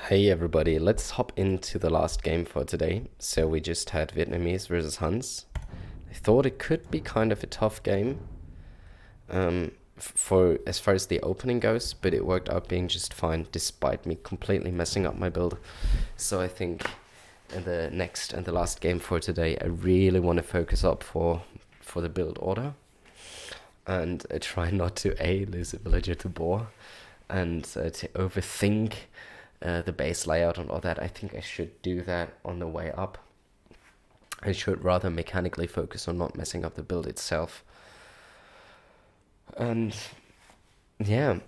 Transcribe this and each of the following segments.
Hey everybody, let's hop into the last game for today. So we just had Vietnamese versus Hans. I thought it could be kind of a tough game for as far as the opening goes, but it worked out being just fine despite me completely messing up my build. So I think in the next and the last game for today, I really want to focus up for the build order and try not to lose a villager to boar and to overthink the base layout and all that. I think I should do that on the way up. I should rather mechanically focus on not messing up the build itself. And yeah,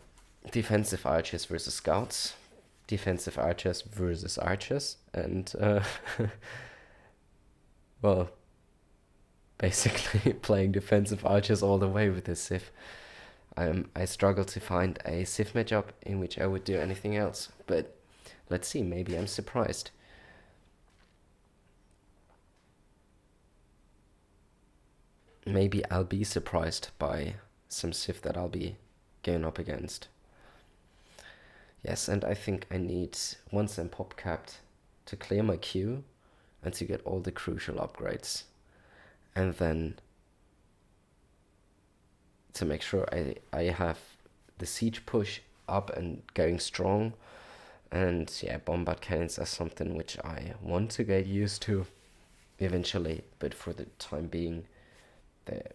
defensive archers versus scouts, defensive archers versus archers, and well, basically playing defensive archers all the way with this Civ. I struggle to find a Civ matchup in which I would do anything else, but let's see, maybe I'm surprised. Maybe I'll be surprised by some Civ that I'll be going up against. Yes, and I think I need, once I'm pop capped, to clear my queue and to get all the crucial upgrades. And then to make sure I have the siege push up and going strong. And yeah, bombard cannons are something which I want to get used to eventually, but for the time being, they're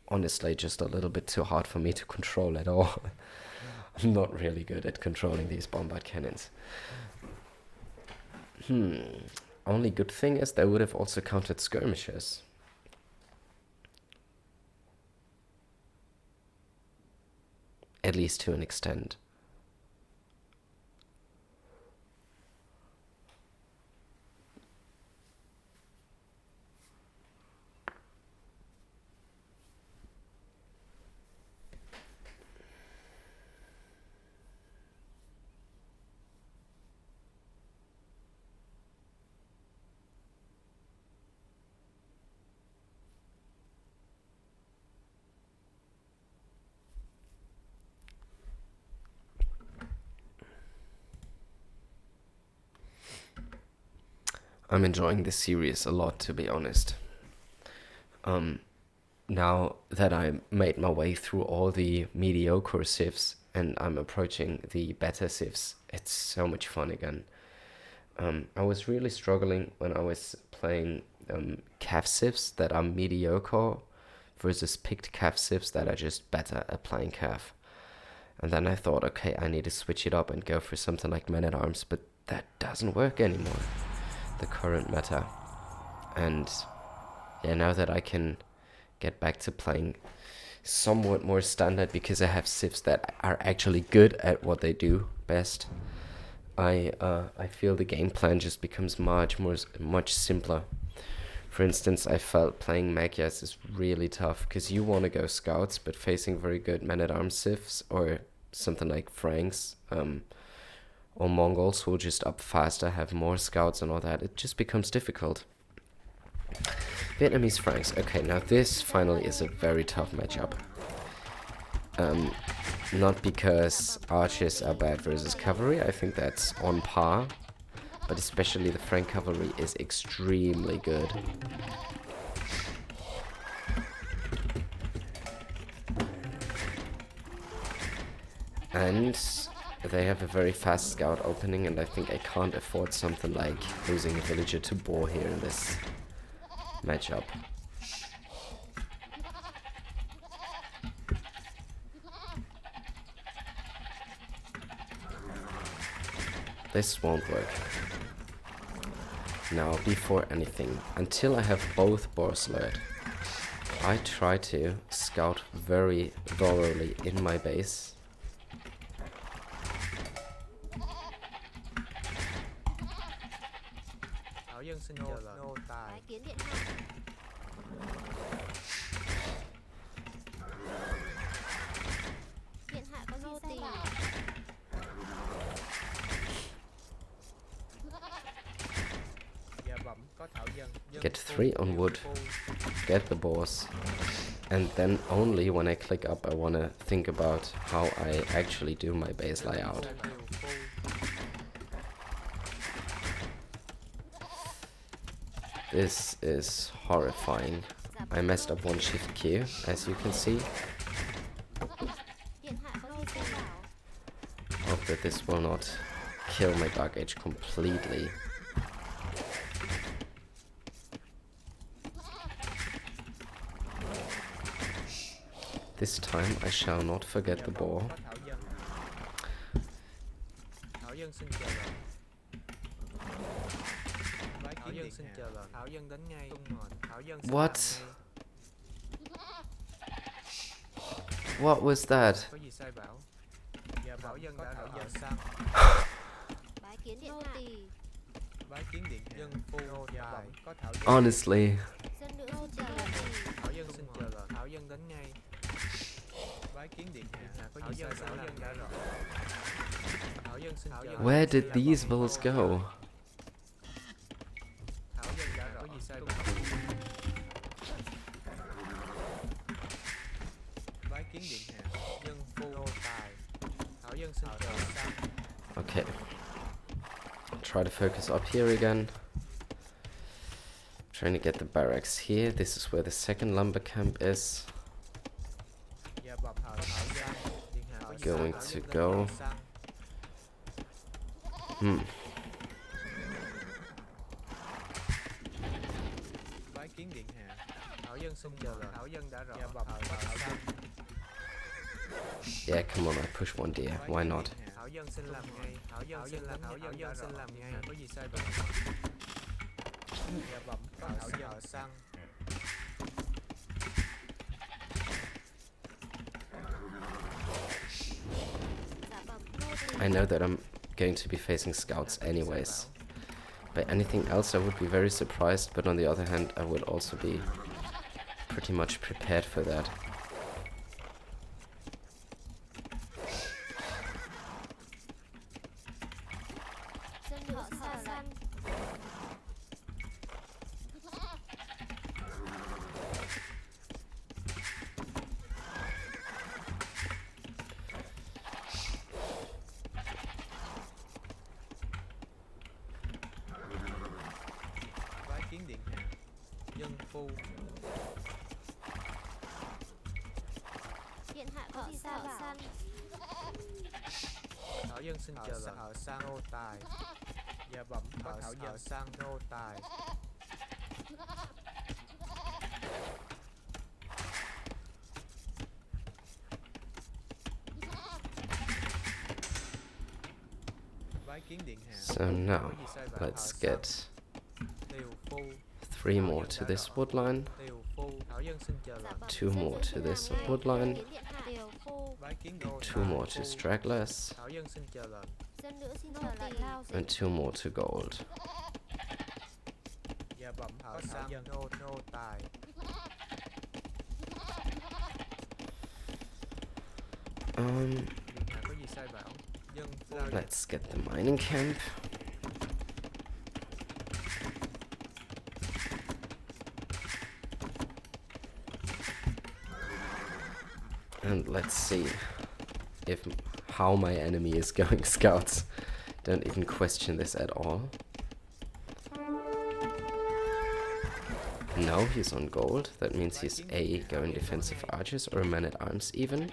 honestly just a little bit too hard for me to control at all. I'm not really good at controlling these bombard cannons. Only good thing is they would have also countered skirmishers. At least to an extent. I'm enjoying this series a lot, to be honest. Now that I made my way through all the mediocre civs and I'm approaching the better civs, it's so much fun again. I was really struggling when I was playing cav civs that are mediocre versus picked cav civs that are just better at playing cav. And then I thought, okay, I need to switch it up and go for something like Man-at-Arms, but that doesn't work anymore, the current meta. And yeah, now that I can get back to playing somewhat more standard because I have civs that are actually good at what they do best, I feel the game plan just becomes much simpler. For instance, I felt playing Magyars is really tough because you want to go scouts, but facing very good man-at-arms civs or something like Franks or Mongols who will just up faster, have more scouts and all that, it just becomes difficult. Vietnamese Franks. Okay, now this finally is a very tough matchup. Not because archers are bad versus cavalry, I think that's on par, but especially the Frank cavalry is extremely good. And they have a very fast scout opening, and I think I can't afford something like losing a villager to boar here in this matchup. This won't work. Now, before anything, until I have both boars slurred, I try to scout very thoroughly in my base. Get 3 on wood, get the boars, and then only when I click up I want to think about how I actually do my base layout. This is horrifying. I messed up one shift key, as you can see. Hope that this will not kill my Dark Age completely. This time I shall not forget the boar. What? What was that? Honestly. Where did these bulls go? Okay. Try to focus up here again. Trying to get the barracks here. This is where the second lumber camp is. Going to go. Yeah, come on, I push one deer. Why not? I know that I'm going to be facing scouts anyways. By anything else I would be very surprised, but on the other hand I would also be pretty much prepared for that. So now, let's get 3 more to this wood line, 2 more to this wood line, 2 more to stragglers, and 2 more to gold. Let's get the mining camp. And let's see if how my enemy is going scouts. Don't even question this at all. No, he's on gold. That means he's A, going defensive archers or man-at-arms even.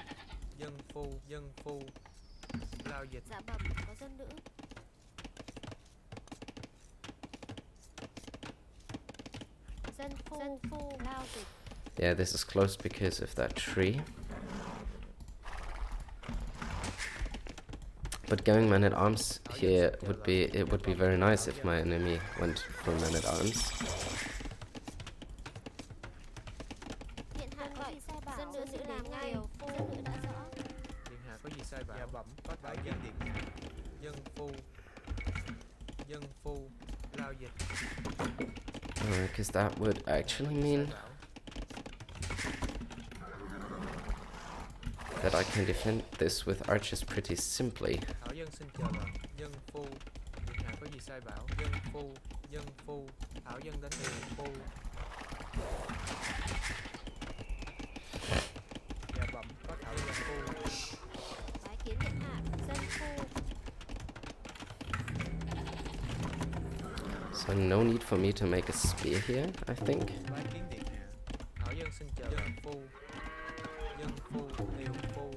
Yeah, this is close because of that tree. But going man-at-arms here would be very nice if my enemy went for man-at-arms. Because that would actually mean that I can defend this with archers pretty simply. So no need for me to make a spear here, I think. Bái kiến điện hạ. Thảo dân xin chờ dân phu. Dân phu, tiều phu.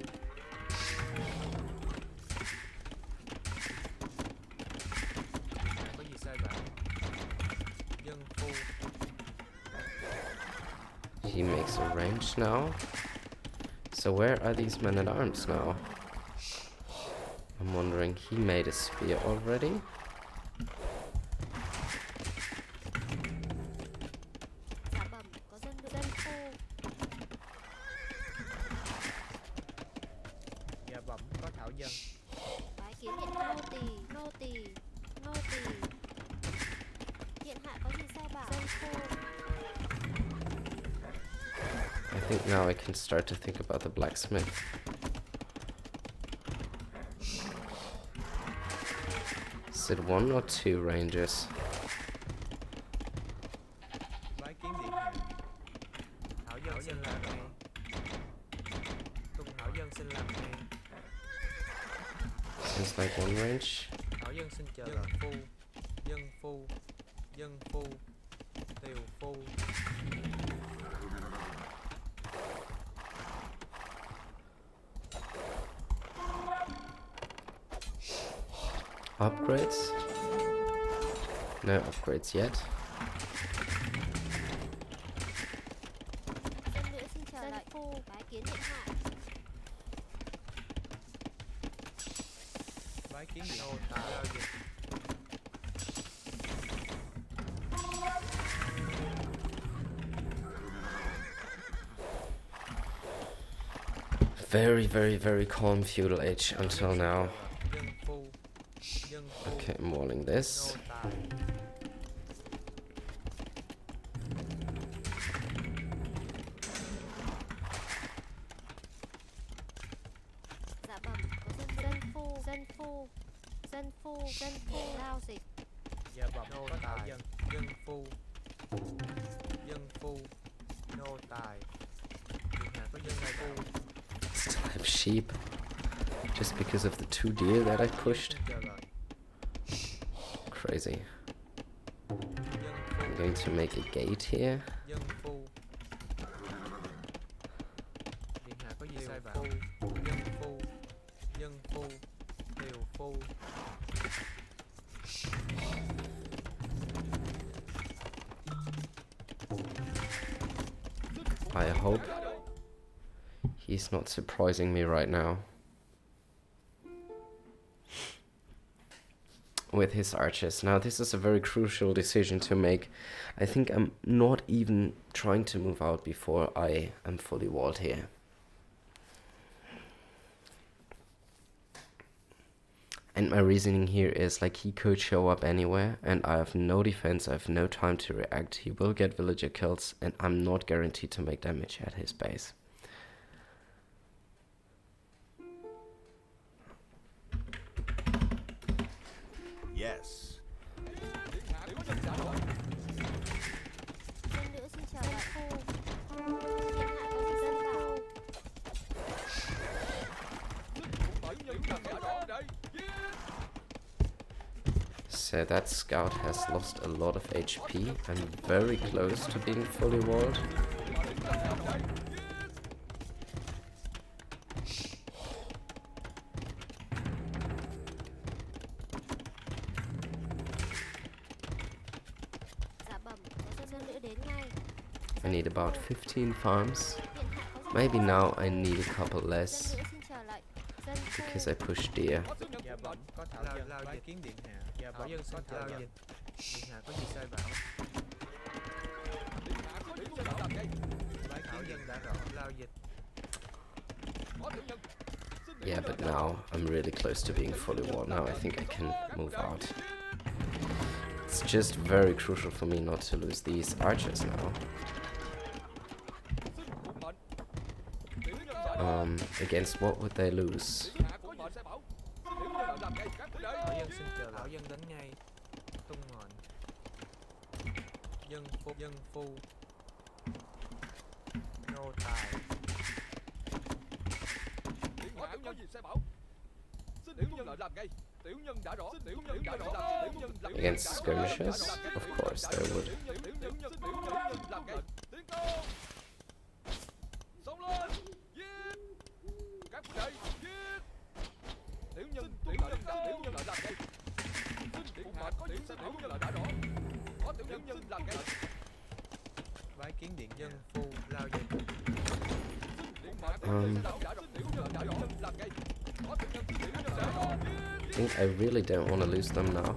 Điện hạ có gì sai bảo? Dân phu. He makes a range now. So where are these men at arms now? I'm wondering, he made a spear already? Dạ bẩm có dân phu. Dạ bẩm có thảo dân. Bái kiến điện hạ. Nô tỳ. Điện hạ có gì sai bảo? Dân phu. I think now I can start to think about the blacksmith. Is it one or two rangers? Bái kiến điện hạ. Thảo dân xin làm nghe. Tung thảo dân xin làm nghe. Seems like one range. Thảo dân xin chờ dân phu. Dân phu. Dân phu. Tiều phu. Upgrades? No upgrades yet. Dân nữ xin chờ lệnh. Phu. Bái kiến điện hạ. Bái kiến điện hạ. Giao dịch. Very, very, very calm feudal age until now. Dân phu. Dân phu. Okay, I'm walling this. Nô tài. Dạ bẩm có dân phu. Giao dịch. Dạ bẩm có thảo dân. Dân phu. Dân phu. Nô tài. Điện hạ có dân phu. Still have sheep. Just because of the 2 deer that I pushed. Xin chờ lệnh. Crazy. Dân phu. I'm going to make a gate here. Dân phu. Điện hạ có gì sai bảo? Dân phu. Dân phu. Tiều phu. I hope he's not surprising me right now with his archers. Now this is a very crucial decision to make. I think I'm not even trying to move out before I am fully walled here. And my reasoning here is like he could show up anywhere and I have no defense, I have no time to react. He will get villager kills and I'm not guaranteed to make damage at his base. Yes. Dân nữ xin chờ lệnh. Phu. Điện hạ có gì dân bảo? So that scout has lost a lot of HP. I'm very close to being fully walled. Dạ bẩm có dân nữ đến ngay. I need about 15 farms. Điện hạ có gì Maybe now I need a couple Dân less nữ xin chờ lệnh. Dân phu. because I pushed deer. Dạ bẩm có thảo dân. Bái kiến điện hạ. Dạ bẩm dân có thảo dân. Điện hạ có gì sai bảo? Bái thảo dân đã rõ. Lao dịch. Yeah, but now I'm really close to being fully walled. Now I think I can move out. It's just very crucial for me not to lose these archers now. Against what would they lose? Thảo dân xin chờ. Thảo dân đến ngay. Tung ngọn. Dân phu. Dân phu. Nô tài. against skirmishers? Of course they would. Bái kiến điện dân phu lao dịch. I think I really don't want to lose them now.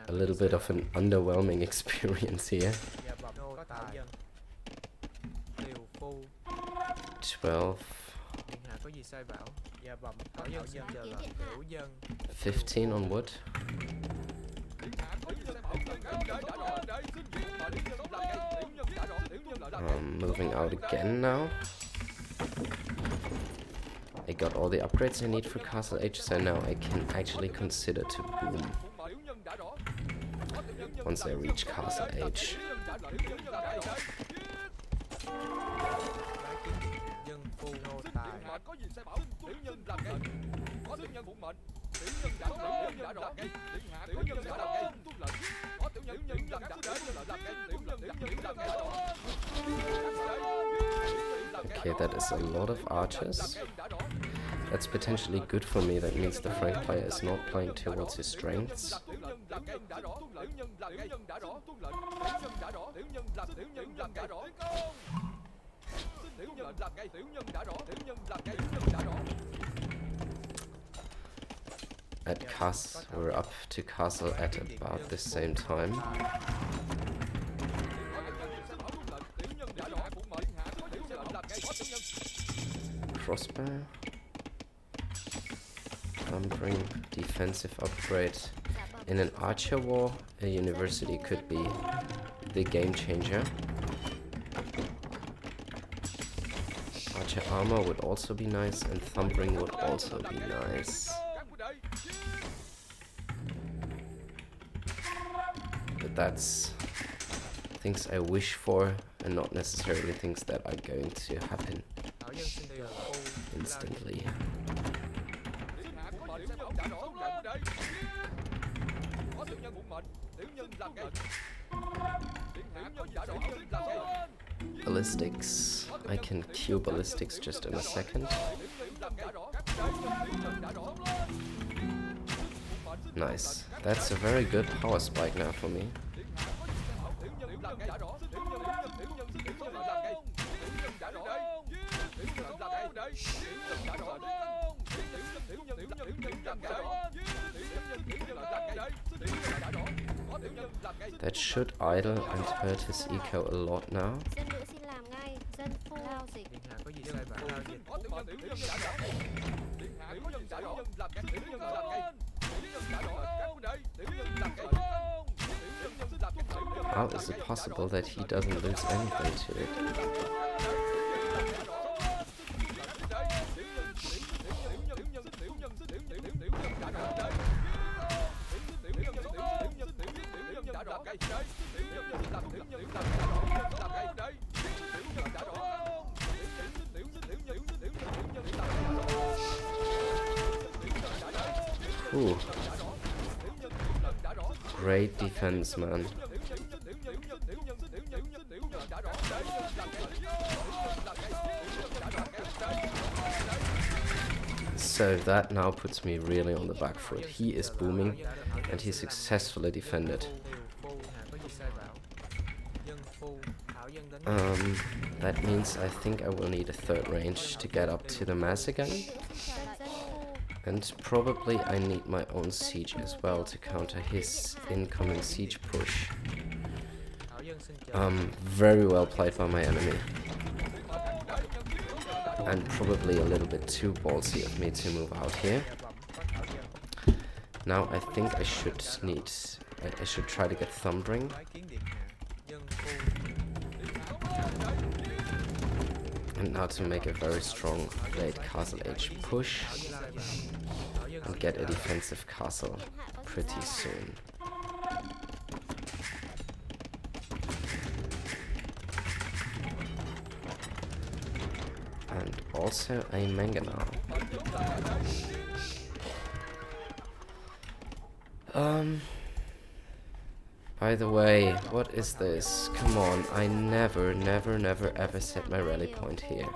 A little bit of an underwhelming experience here. Dạ bẩm có tạo dân. Tiều phu. 12, Điện hạ có gì sai bảo? Dạ bẩm có dân xin chờ lệnh hữu dân. 15 on wood. Moving out again now. I got all the upgrades I need for Castle Age, so now I can actually consider to boom once I reach Castle Age. Bái kiến điện hạ dân phu nô tài. Okay, that is a lot of archers. That's potentially good for me. That means the Frank player is not playing towards his strengths. At castle, we're up to castle at about the same time. Crossbow. Bring defensive upgrade. In an archer war, a university could be the game changer. Archer armor would also be nice, and thumbring would also be nice. But that's things I wish for and not necessarily things that are going to happen Thảo dân xin tiều phu lao dịch. instantly. Ballistics. I can cue ballistics just in a second. Nice. That's a very good power spike now for me. That should idle and hurt his eco a lot now. Dân nữ xin làm ngay. Dân phu lao dịch. Điện hạ có gì sai bảo? Lao dịch. How is it possible that he doesn't lose anything to it? Ooh. Great defense, man. So that now puts me really on the back foot. He is booming and he successfully defended. That means I think I will need a third range to get up to the mass again. And probably I need my own siege as well to counter his incoming siege push. Very well played by my enemy. And probably a little bit too ballsy of me to move out here. Now I think I should try to get Thumbring. And now to make a very strong late Castle Age push and get a defensive castle pretty soon. And also a mangonel. By the way, what is this? Come on, I never ever set my rally point here.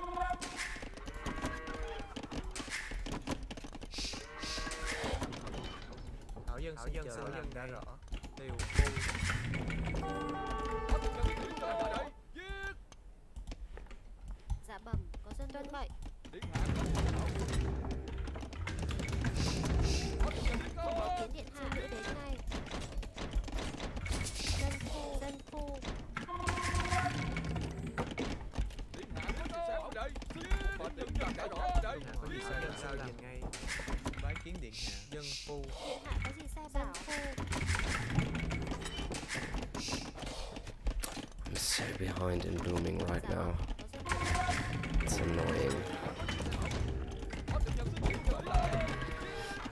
Thảo dân xin chờ làm đã rõ. Tiều phu. Dạ bẩm, có dân tuân mệnh. Kiến điện hạ đưa đến ngay. Dân phu. Có gì sai làm sao làm ngay. Bái kiến điện hạ. Dân phu. Điện hạ có gì sai bảo. I'm so behind in blooming right now. It's annoying.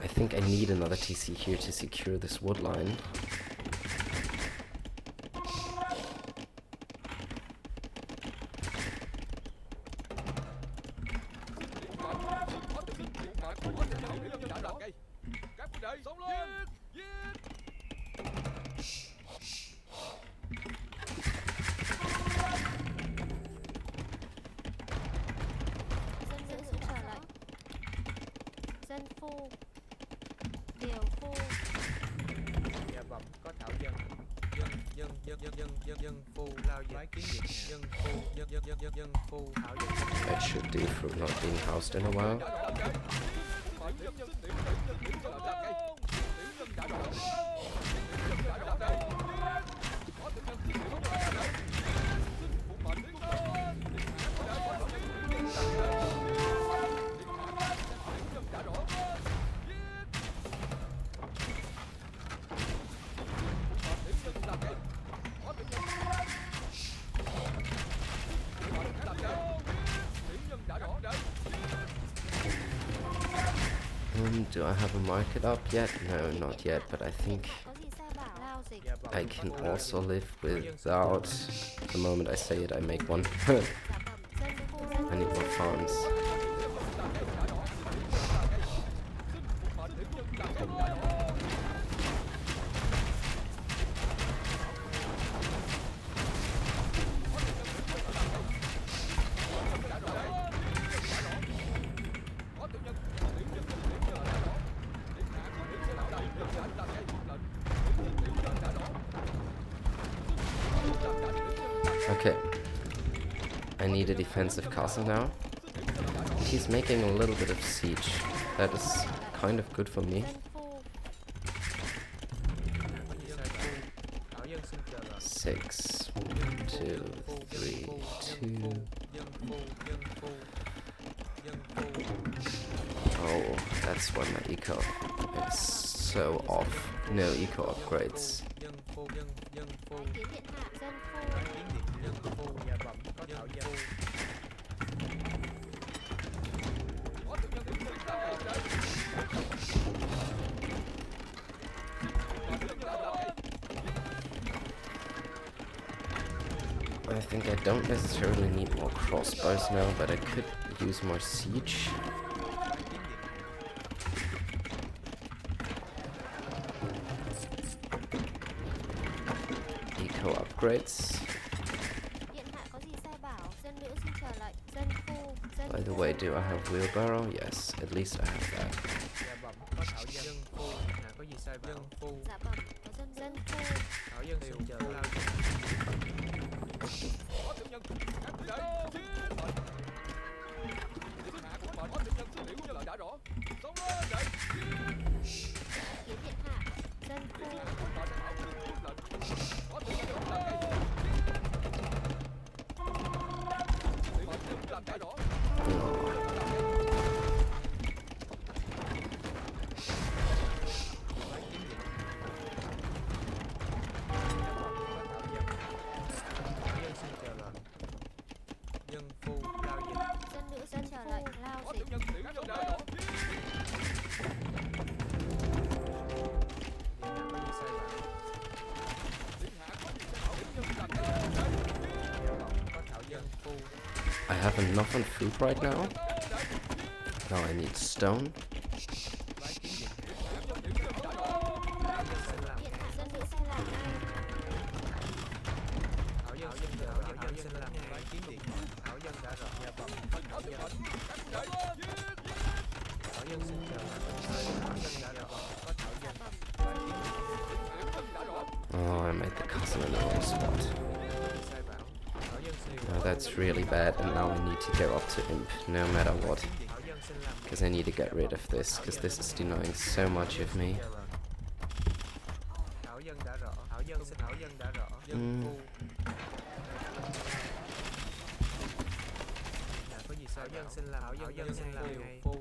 I think I need another TC here to secure this wood line. Dân giữ xin chờ lệnh. Dân phu. Tiều phu. Dạ bẩm, có thảo dân. Dân phu lao dịch. Bái kiến điện hạ. Dân phu. Dân phu. Thảo dân. That should do for not being housed in a while. Do I have a market up yet? No, not yet, but I think Có gì sai bảo. Lao dịch. Dạ bẩm, I có can thảo dân. also live without. The moment I say it, I make one. Dạ bẩm, dân phu. I need more farms. Okay. I need a defensive castle now. He's making a little bit of siege. That is kind of good for me. Dân phu. Có gì sai bảo. Thảo dân xin chờ lệnh. 6, 2, 3, 2. Oh, that's why my eco is so off. No eco upgrades. Dân phu. Bái kiến điện hạ. Dân phu. Bái kiến điện hạ. Dân phu. Dạ bẩm, có thảo dân. I think I don't necessarily need more crossbows now, but I could use more siege. Eco upgrades. Điện hạ có gì sai bảo. Dân nữ xin chờ lệnh. Dân phu. Dân By the phu. way, do I have wheelbarrow? Yes, at least I have that. Dạ bẩm, có thảo dân. Dân phu. Hạ có gì sai bảo. Dân phu. Dạ bẩm, có dân phu. Thảo dân xin chờ lao dịch. Kiến điện hạ. Dân phu. Dân phu lao dịch. Dân nữ xin chờ lệnh. Lao dịch. Điện hạ có gì sai bảo. Dạ bẩm, có thảo dân phu. I have enough on food right now. Now I need stone. Bái kiến điện hạ. Oh, I made the castle in the wrong spot. Sai bảo. Thảo dân xin Now that's really bad, and now I need to go up to imp, no matter what. Thảo dân xin làm ngay. Because I need to get rid of this, because this is denying so much of me. Thảo dân đã rõ. Thảo dân xin Thảo dân đã rõ. Dân phu. Dạ, có gì sai Thảo dân xin làm. Thảo dân xin làm ngay. Phu.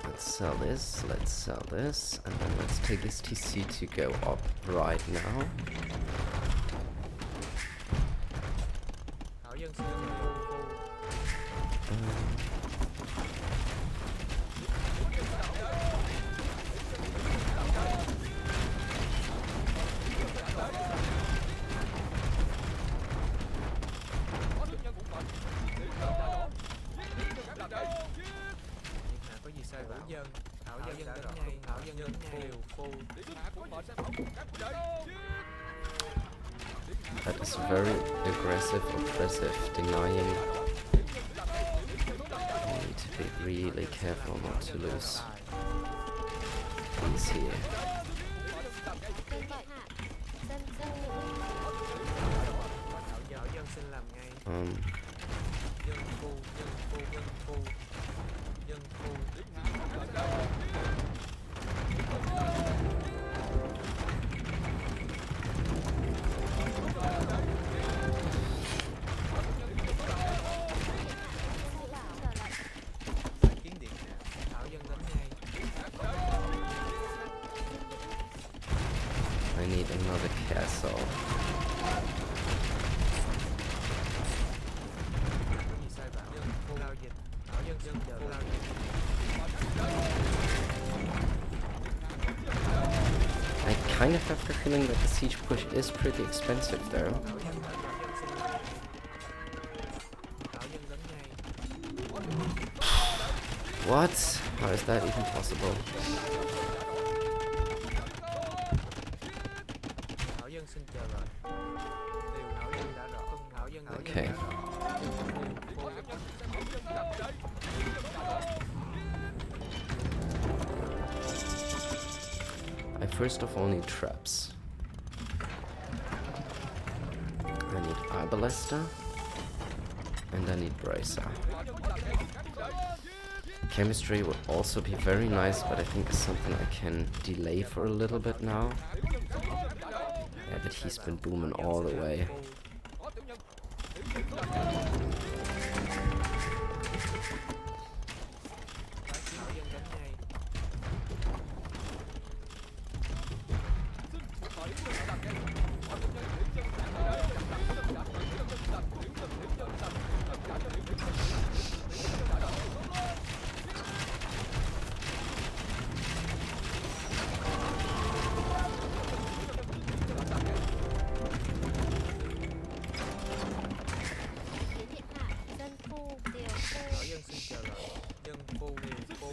Let's sell this, and then let's take this TC to go up right now. Thảo dân xin làm phu. Có gì sai bảo dân Thảo dân đến ngay Thảo dân đến ngay phu. That is very aggressive, oppressive, denying. I need to be really careful not to lose these here. Tên gọi hạ. Dân nữ. Thảo dân xin làm ngay. Dân phu. Kiến điện hạ. Thảo dân đến ngay. I need another castle. Có gì sai bảo dân phu lao dịch. Thảo dân xin chờ lao dịch. I kind of have the feeling that the siege push is pretty expensive though. Thảo dân xin làm. Thảo dân đến ngay. What? How is that even possible? Thảo dân xin chờ đợi. Điều Thảo dân đã rõ. Thảo dân Okay. I first of all need traps. I need Arbalister. And I need Bracer. Chemistry would also be very nice, but I think it's something I can delay for a little bit now. Yeah, but he's been booming all the way. Đến điện hạ. Dân phu. Điều phu. Thảo dân xin chờ đợi. Dân phu. Điều phu.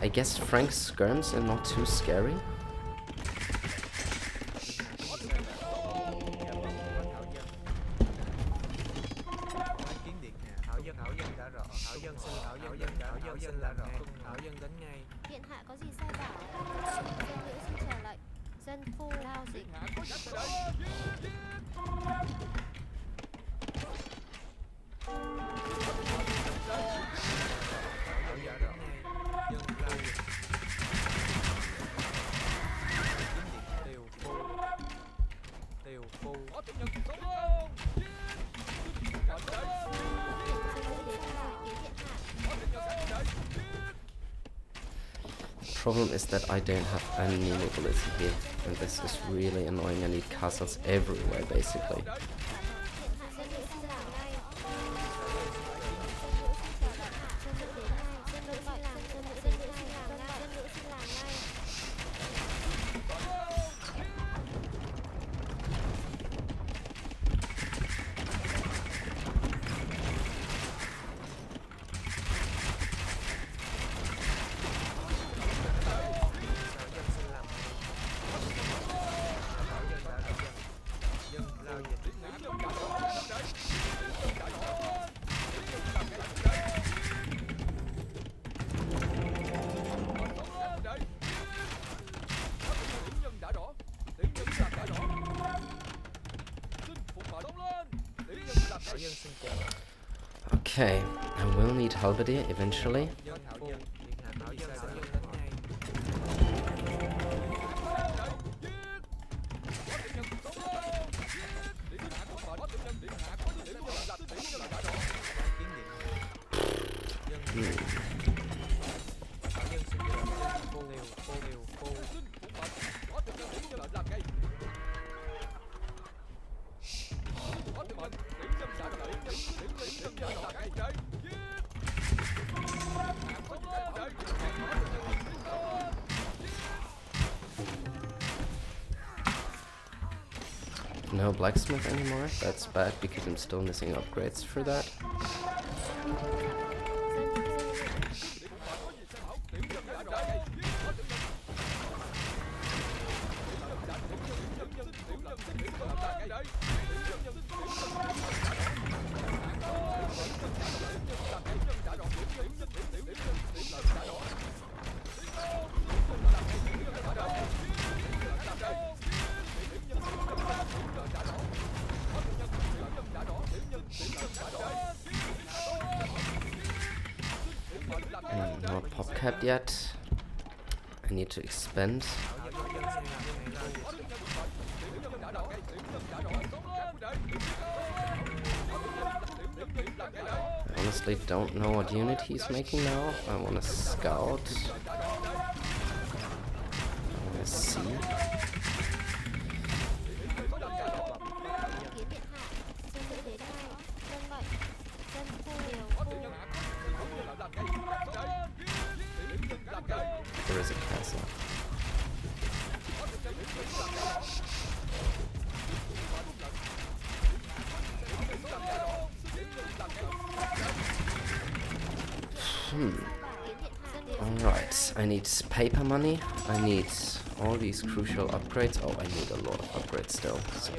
I guess Frank's skirms are not too scary. Kiến điện hạ. Thảo dân đã rõ. Thảo dân xin làm ngay. Thảo dân đến ngay. Điện hạ có gì sai bảo. Dân nữ xin chờ lệnh. Dân phu lao dịch. Thảo dân đến ngay. Dân lao dịch. Kiến điện điều phu. Điều phu. Dân nữ đến ngay. Đến điện hạ. Problem is that I don't have any mobility here, and this is really annoying. I need castles everywhere, basically. Điện hạ. Dân nữ xin làm ngay. Dân nữ xin chờ lệnh. Dân nữ đến ngay. Dân nữ gọi làm. Dân nữ xin làm ngay. Dân nữ xin làm ngay. Dân lao dịch. Thảo Dân xin chào bạn. Okay, I will need halberdier eventually. Dân phu điện hạ Thảo Dân xin đến ngay. Kiến điện dân Thảo Dân xin chào dân phu liều phu No blacksmith anymore. That's bad because I'm still missing upgrades for that. Not popcat yet. I need to expand. I honestly don't know what unit he's making now. I want to scout. Let's see. There is a castle. Alright, I need paper money. I need all these crucial upgrades. Oh, I need a lot of upgrades still. So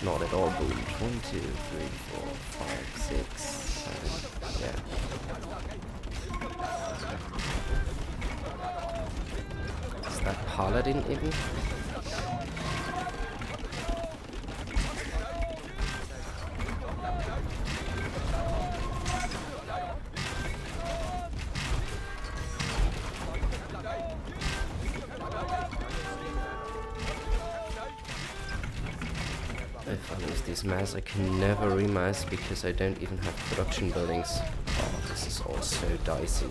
not at all boomed. 1, 2, 3, 4, 5, 6, 7. Yeah. Is that paladin even? If I lose these mass, I can never remass because I don't even have production buildings. Oh, this is all so dicey.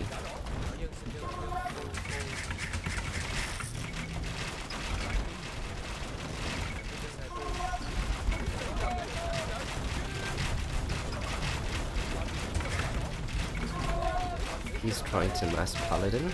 He's trying to mass paladin.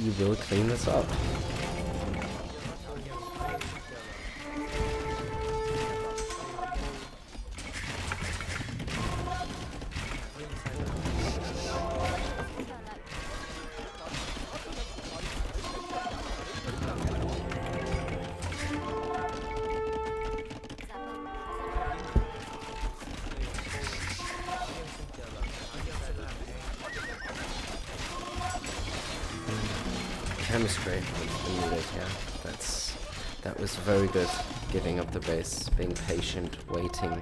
You will clean this up. Chemistry, I need it, yeah. That was very good. Giving up the base, being patient, waiting.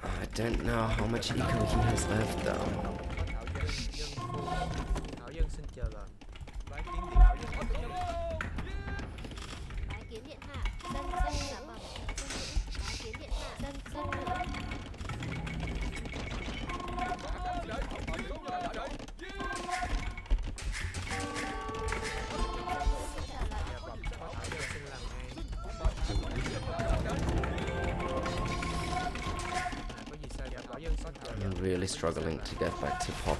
I don't know how much eco he has left though. Thảo Dân xin chờ lệnh. Bái kiến điện hạ. Bái kiến điện hạ. Dân giả bẩm. Bái kiến điện hạ. Dân nữa. I'm really struggling to get back to pop.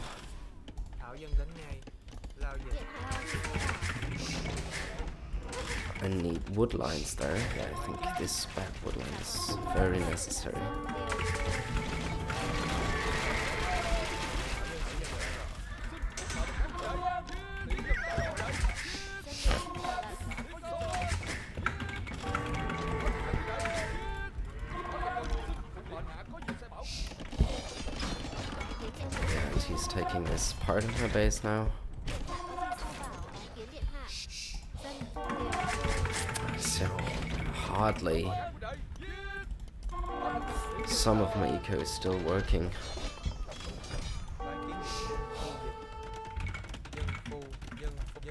I need wood lines there. Yeah, I think this back wood line is very necessary. Yeah, and he's taking this part of my base now. So, hardly some of my eco is still working.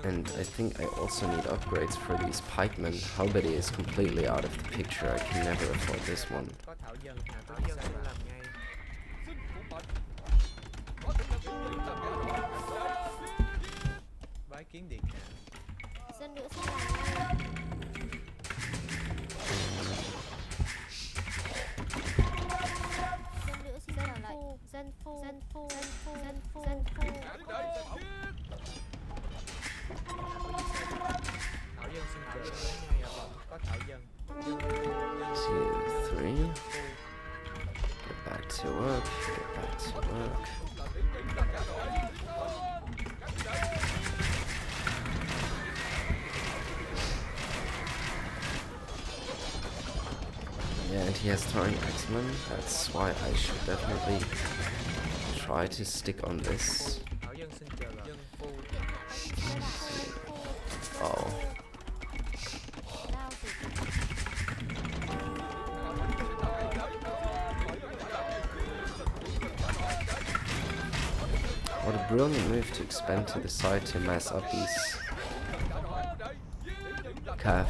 And I think I also need upgrades for these pikemen. Halberdy is completely out of the picture. I can never afford this one. có thảo dân, thảo dân xin làm ngay. Bái kiến điện hạ. Dân nữ xin làm ngay. Dân nữ xin vào lại. Dân phu, dân phu, dân phu, dân phu, dân phu. Thảo dân xin chờ ngay. Có thảo dân. Dân phu, dân phu, 2, 3. Get back to work. Get back to work. Yeah, and he has throwing axemen. That's why I should definitely try to stick on this. Thảo dân xin chờ dân phu. Oh. Lao tử. What a brilliant move to expand to the side to mess up these calf.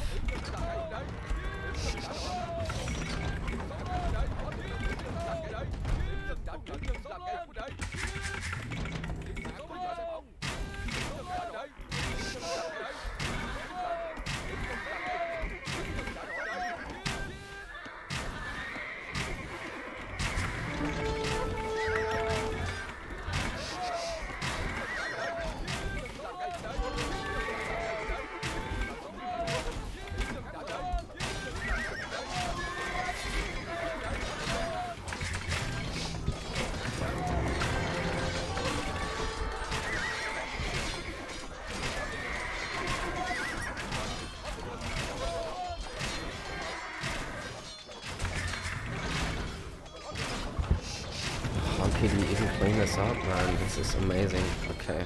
How could he even clean this up, man? This is amazing. Okay.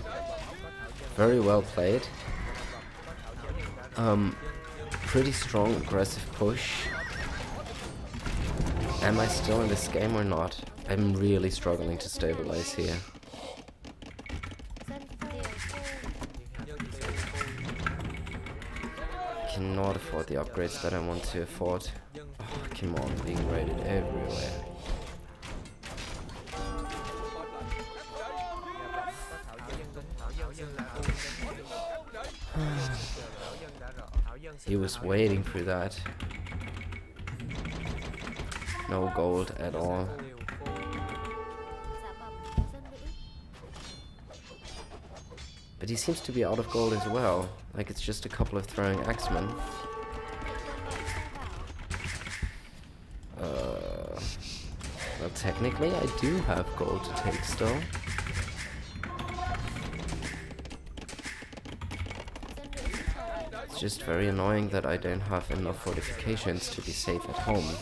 Very well played. Pretty strong aggressive push. Am I still in this game or not? I'm really struggling to stabilize here. Cannot afford the upgrades that I want to afford. Oh, come on, being raided everywhere. He was waiting for that. No gold at all. But he seems to be out of gold as well. Like it's just a couple of throwing axemen. Well, technically I do have gold to take still. It's just very annoying that I don't have enough fortifications to be safe at home.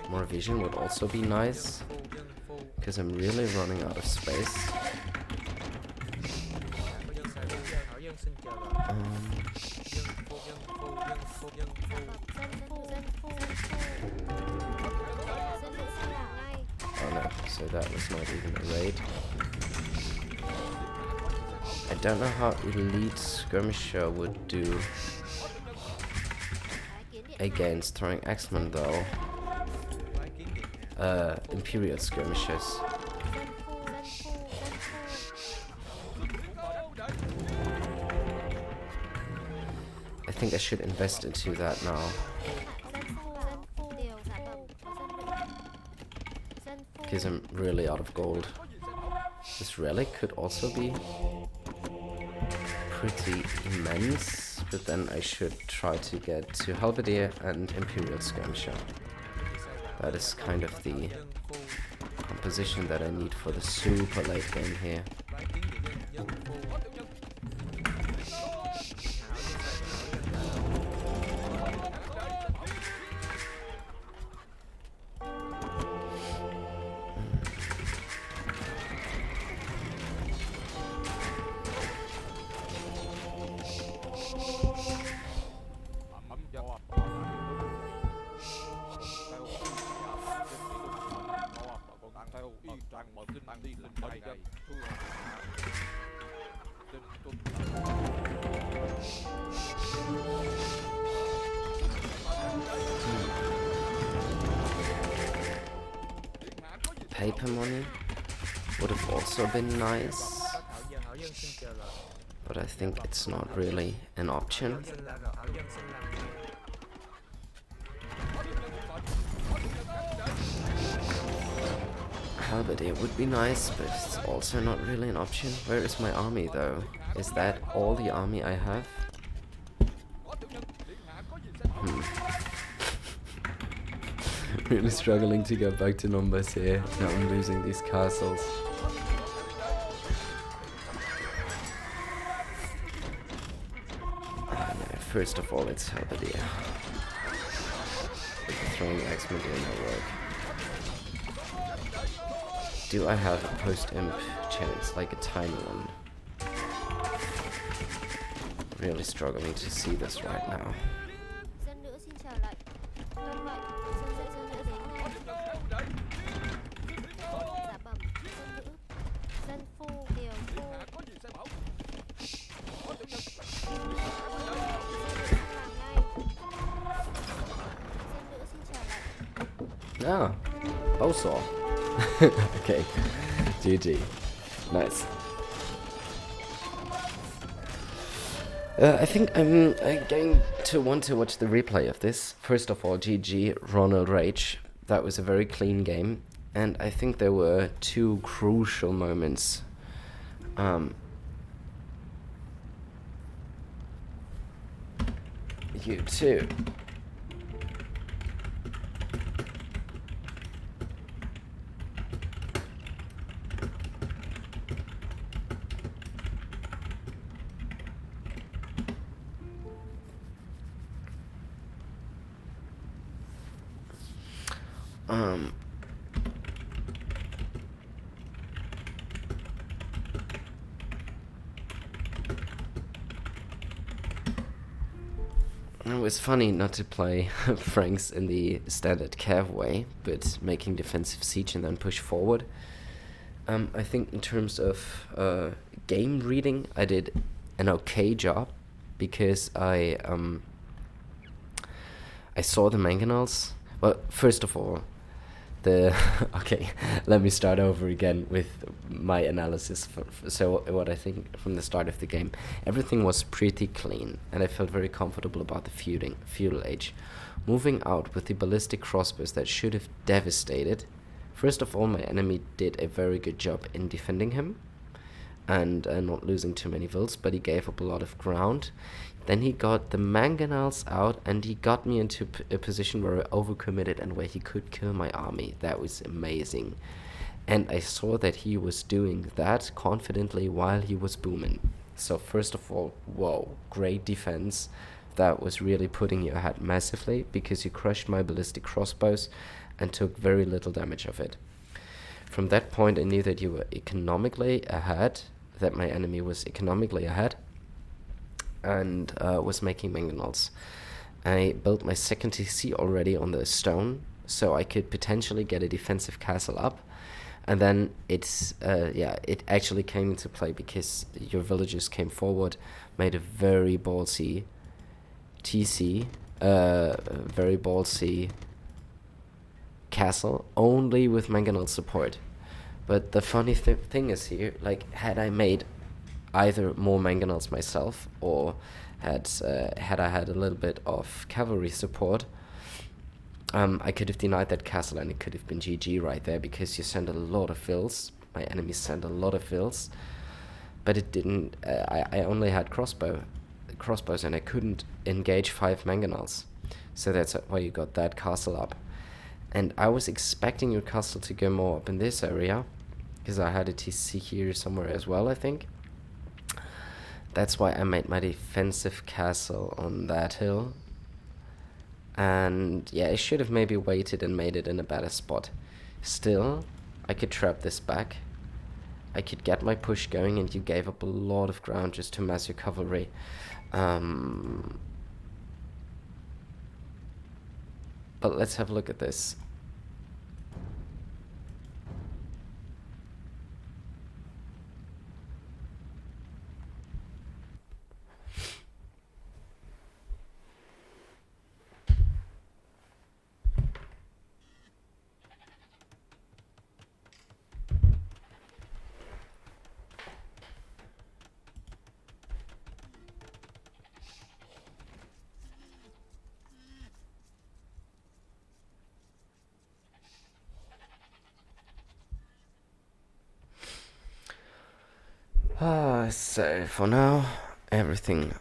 More vision would also be nice, because I'm really running out of space. so that was not even a raid. I don't know how elite skirmisher would do Bái kiến điện hạ. against throwing axemen though. Bái kiến điện hạ. Imperial skirmishers. Dân phu, dân phu, dân phu. I think I should invest into that now. Dân phu, dân phu. Điều dạ bẩm có dân nữ. Dân phu. Because I'm really out of gold. This relic could also be pretty immense, but then I should try to get to Halberdier and Imperial Skirmisher. That is kind of the Dân phu. composition that I need for the super late game here. Bái kiến điện hạ. Dân phu. Paper money would have also been nice, Hảo dân xin chờ đợi. but I think it's not really an option. Hảo dân xin làm theo. Halberdier would be nice, but it's also not really an option. Where is my army though? Is that all the army I have? Really struggling to get back to numbers here. Now I'm losing these castles. No, first of all, it's Halberdier. Throwing axemen didn't work. Do I have a post-imp chance, like a tiny one? Really struggling to see this right now. Dân nữ xin chờ lệnh. Tuân vậy. Dân nữ đến ngay. Dạ bẩm. Dân nữ. Dân phu, điều phu. Dân nữ làm ngay. Dân nữ xin chờ lệnh. Ah, Bowsaw. Okay, GG. Nice. I think I'm going to want to watch the replay of this. First of all, GG, Ronald Rage. That was a very clean game. And I think there were two crucial moments. You too. It was funny not to play Franks in the standard Cav way, but making defensive siege and then push forward. I think in terms of game reading, I did an okay job because I saw the mangonels. Well, first of all, okay, let me start over again with my analysis. So what I think from the start of the game, everything was pretty clean, and I felt very comfortable about the feudal age. Moving out with the ballistic crossbows that should have devastated. First of all, my enemy did a very good job in defending him, and not losing too many vills, but he gave up a lot of ground. Then he got the mangonels out, and he got me into a position where I overcommitted and where he could kill my army. That was amazing. And I saw that he was doing that confidently while he was booming. So first of all, whoa, great defense. That was really putting you ahead massively because you crushed my ballistic crossbows and took very little damage of it. From that point, I knew that you were economically ahead, that my enemy was economically ahead, and was making mangonels. I built my second TC already on the stone, so I could potentially get a defensive castle up, And then it actually came into play because your villagers came forward, made a very ballsy TC, very ballsy castle, only with mangonel support. But the funny thing is here, like, had I made either more mangonels myself, or had I had a little bit of cavalry support, I could have denied that castle and it could have been GG right there, because you send a lot of fills. My enemies sent a lot of fills, but it didn't. I only had crossbows, and I couldn't engage 5 mangonels, so that's why you got that castle up. And I was expecting your castle to go more up in this area, because I had a TC here somewhere as well, I think. That's why I made my defensive castle on that hill. And yeah, I should have maybe waited and made it in a better spot. Still, I could trap this back. I could get my push going, and you gave up a lot of ground just to mass your cavalry. But let's have a look at this. So for now, everything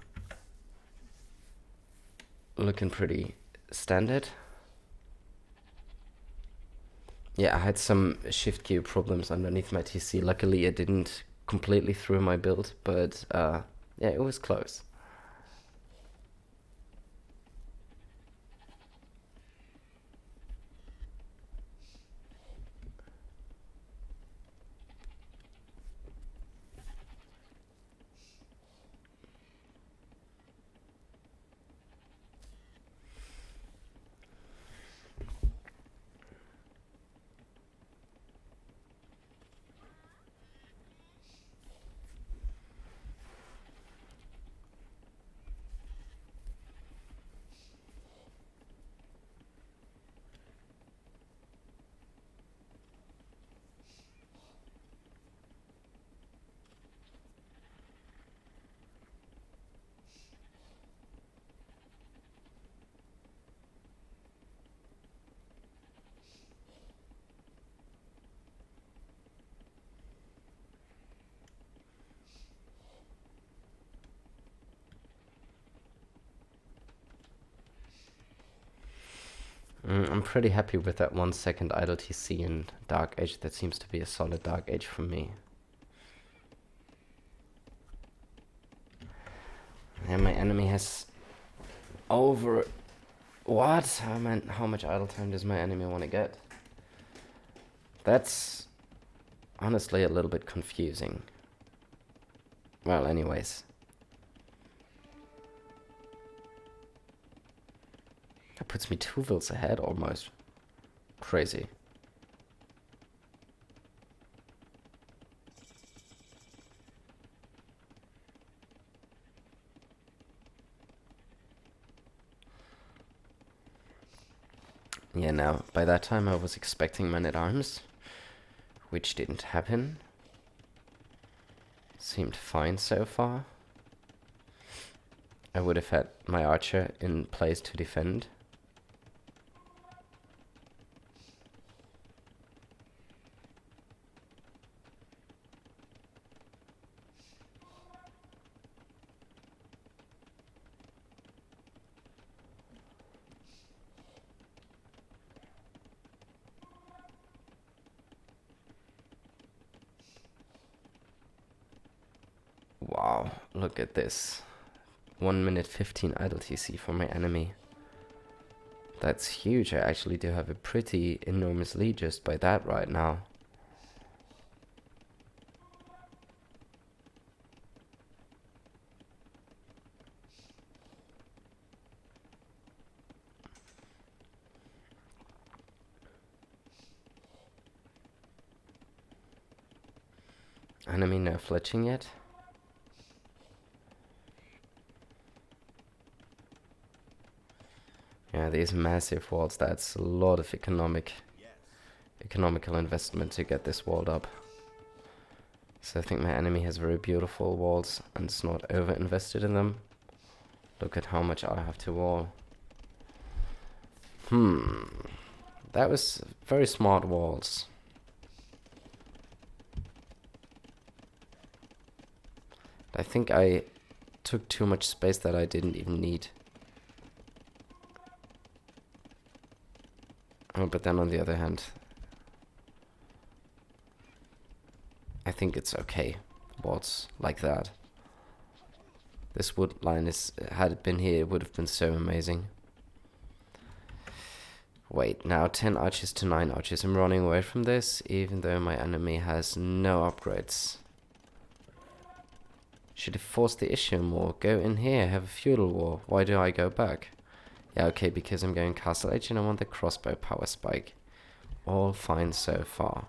looking pretty standard. Yeah, I had some shift queue problems underneath my TC. Luckily, it didn't completely through my build, but yeah, it was close. I'm pretty happy with that 1 second idle TC in Dark Age. That seems to be a solid Dark Age for me. And my enemy has over... What? How much idle time does my enemy want to get? That's honestly a little bit confusing. Well, anyways. That puts me 2 vills ahead almost. Crazy. Yeah, now, by that time I was expecting men-at-arms, which didn't happen. Seemed fine so far. I would have had my archer in place to defend. Wow, look at this. 1 minute 15 idle TC for my enemy. That's huge. I actually do have a pretty enormous lead just by that right now. Enemy no fletching yet. Yeah, these massive walls, that's a lot of economical investment to get this walled up. So I think my enemy has very beautiful walls and is not over invested in them. Look at how much I have to wall. That was very smart walls. I think I took too much space that I didn't even need. Oh, but then on the other hand, I think it's okay. Walls like that. This wood line is, had it been here, it would have been so amazing. Wait, now 10 archers to 9 archers. I'm running away from this, even though my enemy has no upgrades. Should have forced the issue more. Go in here, have a feudal war. Why do I go back? Yeah, okay, because I'm going Castle Age and I want the crossbow power spike. All fine so far.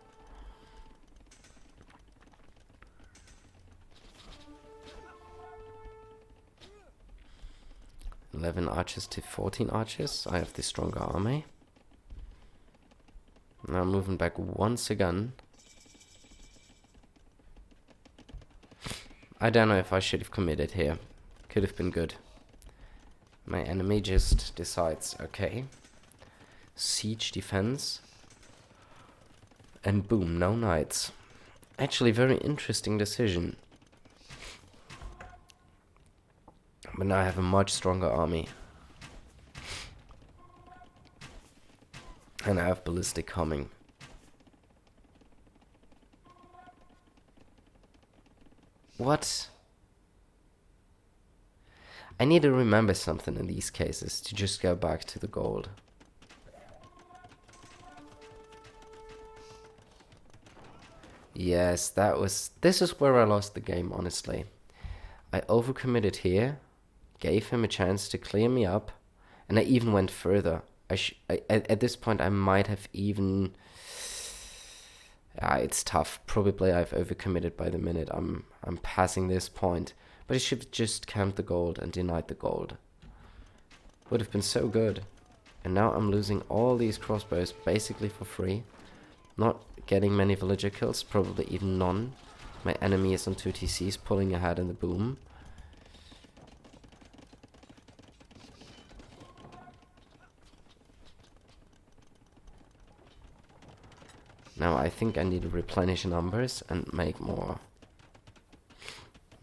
"11 archers to 14 archers. I have the stronger army. Now moving back once again. I don't know if I should have committed here. Could have been good. My enemy just decides, okay, siege defense, and boom, no knights. Actually, very interesting decision. But now I have a much stronger army. And I have ballistic coming. What? I need to remember something in these cases to just go back to the gold. Yes, this is where I lost the game, honestly. I overcommitted here, gave him a chance to clear me up, and I even went further. At this point I might have even... it's tough. Probably I've overcommitted by the minute. I'm passing this point. But I should have just camped the gold and denied the gold. Would have been so good. And now I'm losing all these crossbows basically for free. Not getting many villager kills, probably even none. My enemy is on 2 TCs pulling ahead in the boom. Now I think I need to replenish numbers and make more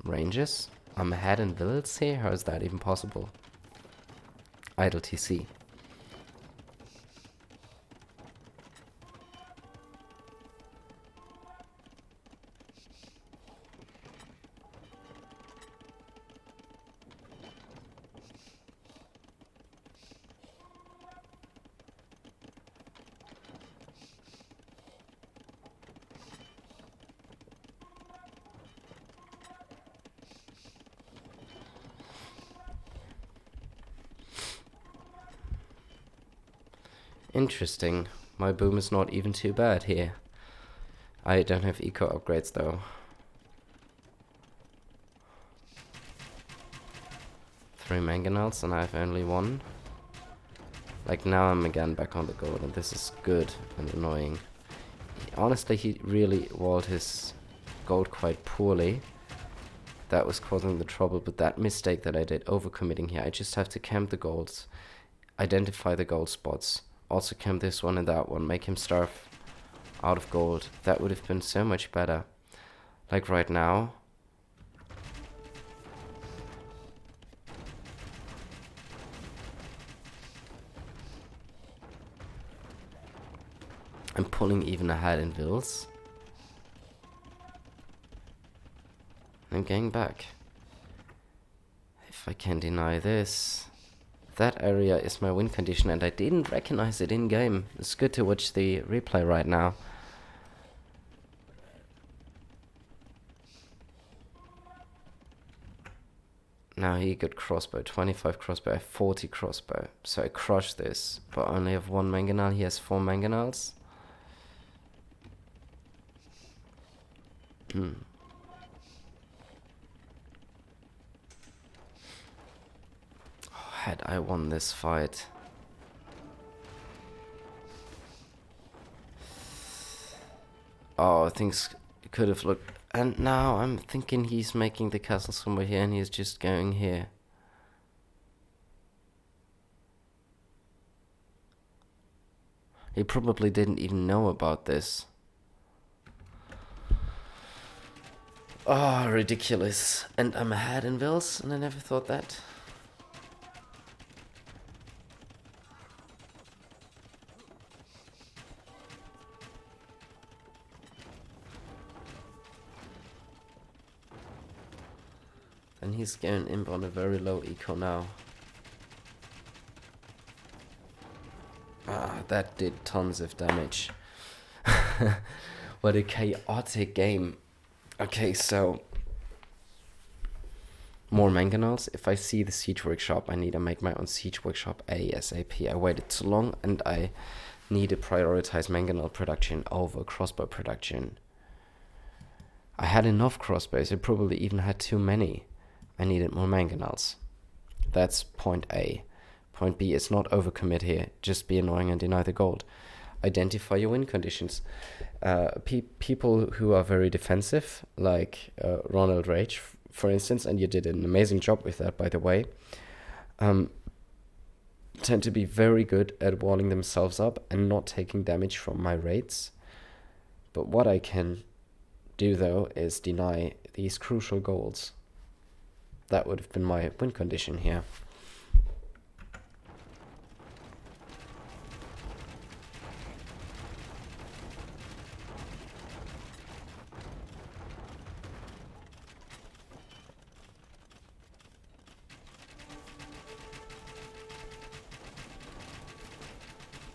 ranges. I'm ahead in villas here? How is that even possible? Idle TC. Interesting. My boom is not even too bad here. I don't have eco upgrades though. 3 mangonels and I have only 1. Like now I'm again back on the gold and this is good and annoying. Honestly, he really walled his gold quite poorly. That was causing the trouble, but that mistake that I did overcommitting here, I just have to camp the golds, identify the gold spots. Also camp this one and that one, make him starve out of gold. That would have been so much better. Like right now. I'm pulling even ahead in vills. I'm going back. If I can deny this... That area is my win condition and I didn't recognize it in game. It's good to watch the replay right now. Now he got crossbow, 25 crossbow, I have 40 crossbow. So I crush this, but I only have 1 mangonel, he has 4 mangonels. Had I won this fight... Oh, things could have looked... And now I'm thinking he's making the castle somewhere here and he's just going here. He probably didn't even know about this. Oh, ridiculous. And I'm ahead in Vils, and I never thought that. And he's going imp on a very low eco now. Ah, that did tons of damage. What a chaotic game. Okay, so... More mangonels. If I see the siege workshop, I need to make my own siege workshop ASAP. I waited too long and I need to prioritize mangonel production over crossbow production. I had enough crossbows, I probably even had too many. I needed more mangonels. That's point A. Point B is not overcommit here, just be annoying and deny the gold. Identify your win conditions. People who are very defensive, like Ronald Rage, for instance, and you did an amazing job with that, by the way, tend to be very good at walling themselves up and not taking damage from my raids. But what I can do, though, is deny these crucial goals. That would have been my win condition here.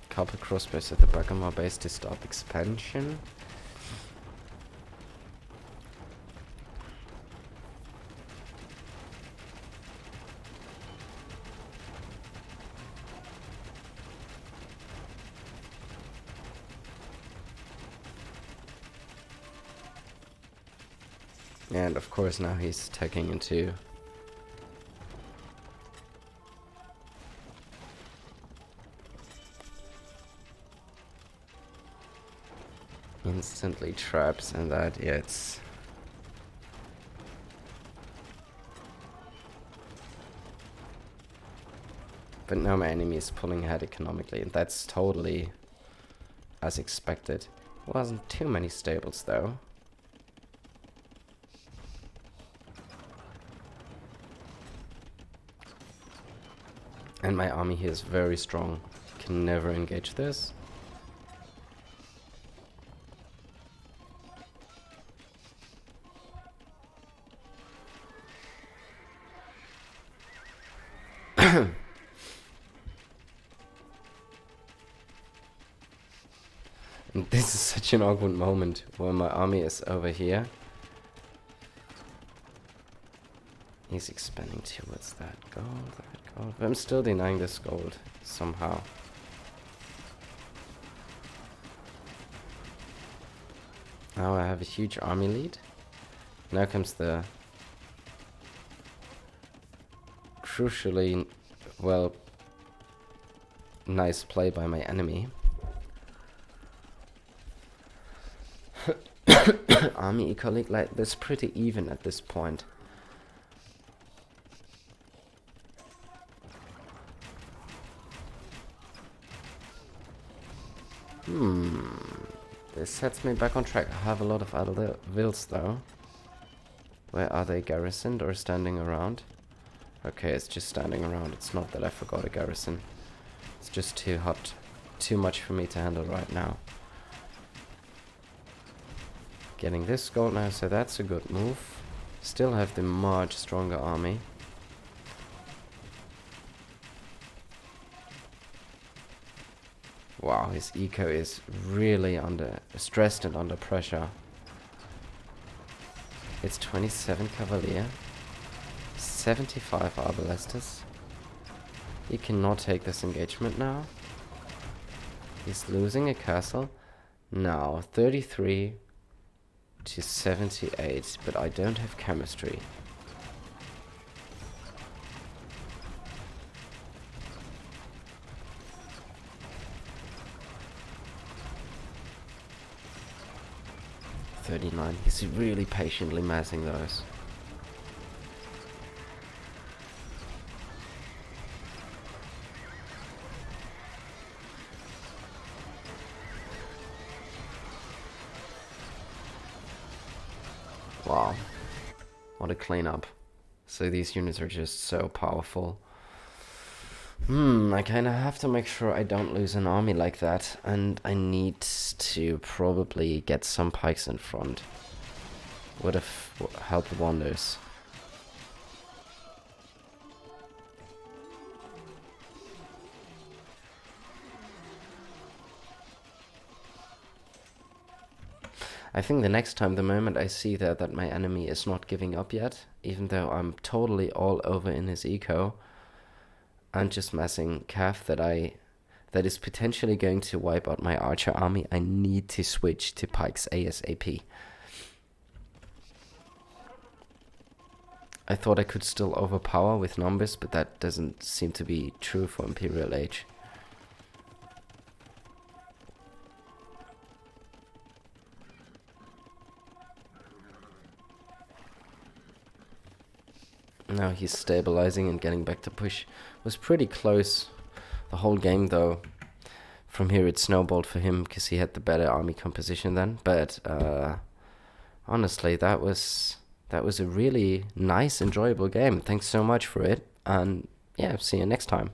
Couple crossbows at the back of my base to stop expansion. And of course now he's attacking into instantly traps and that, yeah, it's... But now my enemy is pulling ahead economically, and that's totally as expected. Wasn't too many stables though. And my army here is very strong. Can never engage this. And this is such an awkward moment where my army is over here. He's expanding towards that gold, But I'm still denying this gold somehow. Now I have a huge army lead. Now comes the crucially, well, nice play by my enemy. Army eco like this pretty even at this point. This sets me back on track. I have a lot of idle vills though. Where are they, garrisoned or standing around? Okay, it's just standing around. It's not that I forgot a garrison. It's just too hot. Too much for me to handle right now. Getting this gold now, so that's a good move. Still have the much stronger army. Wow, his eco is really stressed and under pressure. It's 27 Cavalier, 75 Arbalestus. He cannot take this engagement now. He's losing a castle. Now, 33 to 78, but I don't have chemistry. 39. He's really patiently massing those. Wow. What a cleanup. So these units are just so powerful. I kind of have to make sure I don't lose an army like that, and I need to probably get some pikes in front. Would have helped wonders. I think the next time, the moment I see that my enemy is not giving up yet, even though I'm totally all over in his eco, and just massing calf that is potentially going to wipe out my archer army, I need to switch to pikes ASAP. I thought I could still overpower with numbers, but that doesn't seem to be true for Imperial Age. Now he's stabilizing and getting back to push. Was pretty close the whole game though. From here it snowballed for him because he had the better army composition then. But honestly, that was a really nice, enjoyable game. Thanks so much for it, and yeah, see you next time.